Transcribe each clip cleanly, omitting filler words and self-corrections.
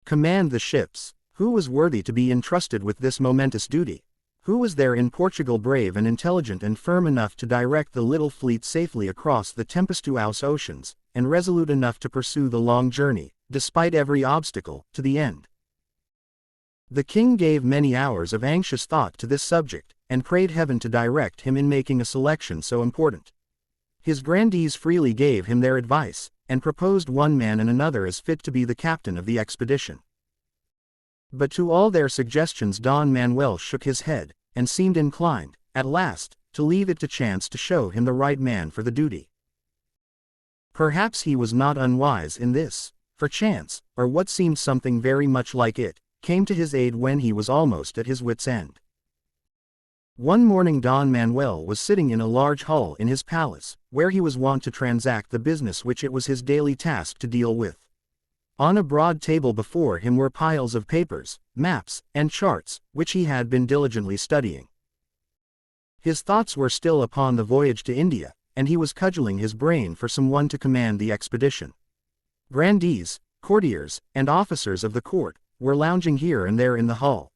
Command the ships. Who was worthy to be entrusted with this momentous duty? Who was there in Portugal brave and intelligent and firm enough to direct the little fleet safely across the tempestuous oceans, and resolute enough to pursue the long journey, despite every obstacle, to the end? The king gave many hours of anxious thought to this subject, and prayed heaven to direct him in making a selection so important. His grandees freely gave him their advice, and proposed one man and another as fit to be the captain of the expedition. But to all their suggestions Don Manuel shook his head, and seemed inclined, at last, to leave it to chance to show him the right man for the duty. Perhaps he was not unwise in this, for chance, or what seemed something very much like it, came to his aid when he was almost at his wits' end. One morning Don Manuel was sitting in a large hall in his palace, where he was wont to transact the business which it was his daily task to deal with. On a broad table before him were piles of papers, maps, and charts, which he had been diligently studying. His thoughts were still upon the voyage to India, and he was cudgeling his brain for someone to command the expedition. Grandees, courtiers, and officers of the court were lounging here and there in the hall.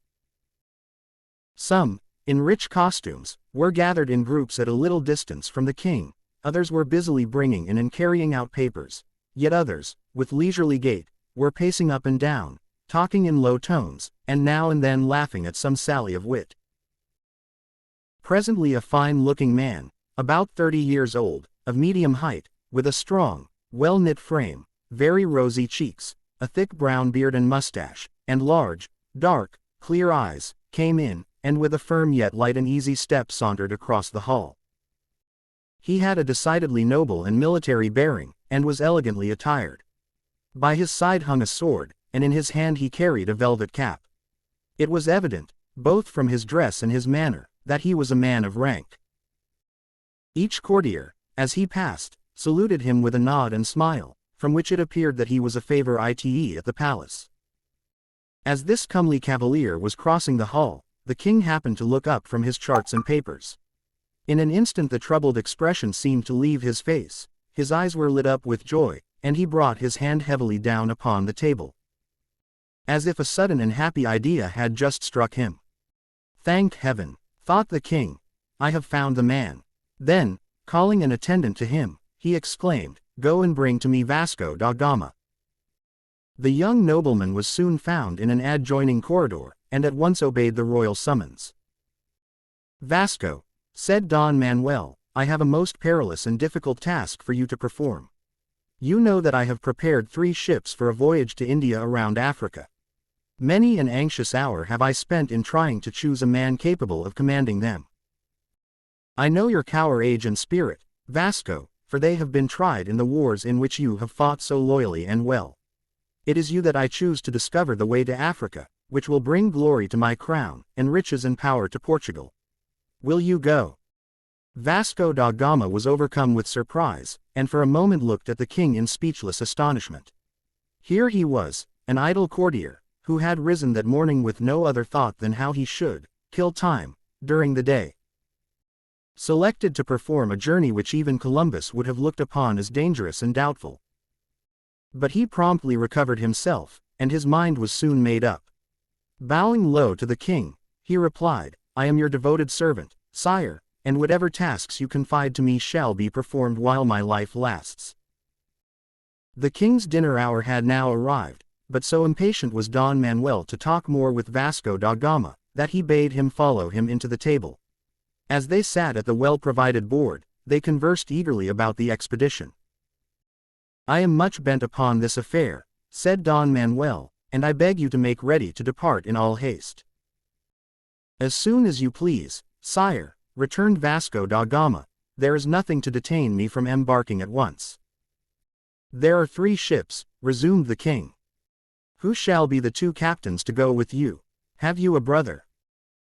Some, in rich costumes, were gathered in groups at a little distance from the king, others were busily bringing in and carrying out papers, yet others, with leisurely gait, were pacing up and down, talking in low tones, and now and then laughing at some sally of wit. Presently a fine-looking man, about 30 years old, of medium height, with a strong, well-knit frame, very rosy cheeks, a thick brown beard and mustache, and large, dark, clear eyes, came in, and with a firm yet light and easy step sauntered across the hall. He had a decidedly noble and military bearing, and was elegantly attired. By his side hung a sword, and in his hand he carried a velvet cap. It was evident, both from his dress and his manner, that he was a man of rank. Each courtier, as he passed, saluted him with a nod and smile, from which it appeared that he was a favorite at the palace. As this comely cavalier was crossing the hall, the king happened to look up from his charts and papers. In an instant the troubled expression seemed to leave his face, his eyes were lit up with joy, and he brought his hand heavily down upon the table, as if a sudden and happy idea had just struck him. "Thank heaven," thought the king, "I have found the man." Then, calling an attendant to him, he exclaimed, "Go and bring to me Vasco da Gama." The young nobleman was soon found in an adjoining corridor, and at once obeyed the royal summons. "Vasco," said Don Manuel, "I have a most perilous and difficult task for you to perform. You know that I have prepared 3 ships for a voyage to India around Africa. Many an anxious hour have I spent in trying to choose a man capable of commanding them. I know your courage and spirit, Vasco, for they have been tried in the wars in which you have fought so loyally and well. It is you that I choose to discover the way to Africa, which will bring glory to my crown, and riches and power to Portugal. Will you go?" Vasco da Gama was overcome with surprise, and for a moment looked at the king in speechless astonishment. Here he was, an idle courtier, who had risen that morning with no other thought than how he should kill time during the day, selected to perform a journey which even Columbus would have looked upon as dangerous and doubtful. But he promptly recovered himself, and his mind was soon made up. Bowing low to the king, he replied, "I am your devoted servant, sire, and whatever tasks you confide to me shall be performed while my life lasts." The king's dinner hour had now arrived, but so impatient was Don Manuel to talk more with Vasco da Gama, that he bade him follow him into the table. As they sat at the well-provided board, they conversed eagerly about the expedition. "I am much bent upon this affair," said Don Manuel, "and I beg you to make ready to depart in all haste." "As soon as you please, sire," returned Vasco da Gama, "there is nothing to detain me from embarking at once." "There are 3 ships," resumed the king. "Who shall be the 2 captains to go with you? Have you a brother?"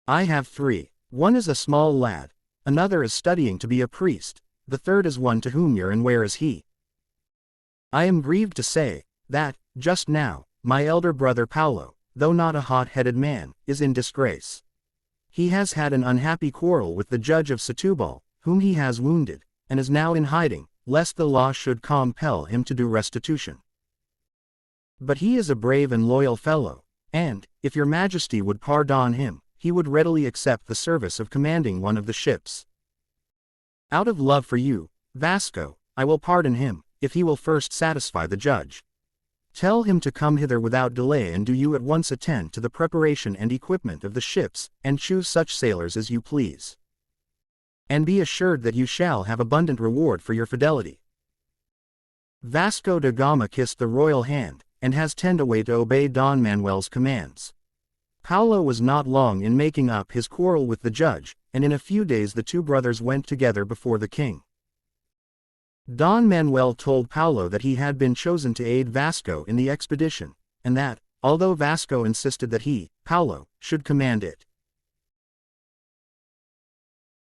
"I have 3. One is a small lad, another is studying to be a priest, the third is one to whom you're and where is he? I am grieved to say, that, just now, my elder brother Paulo, though not a hot-headed man, is in disgrace. He has had an unhappy quarrel with the judge of Setúbal, whom he has wounded, and is now in hiding, lest the law should compel him to do restitution." But he is a brave and loyal fellow, and, if your majesty would pardon him, he would readily accept the service of commanding one of the ships. Out of love for you, Vasco, I will pardon him, if he will first satisfy the judge. Tell him to come hither without delay, and do you at once attend to the preparation and equipment of the ships, and choose such sailors as you please. And be assured that you shall have abundant reward for your fidelity." Vasco da Gama kissed the royal hand, and hastened away to obey Don Manuel's commands. Paulo was not long in making up his quarrel with the judge, and in a few days the two brothers went together before the king. Don Manuel told Paulo that he had been chosen to aid Vasco in the expedition, and that, although Vasco insisted that he, Paulo, should command it,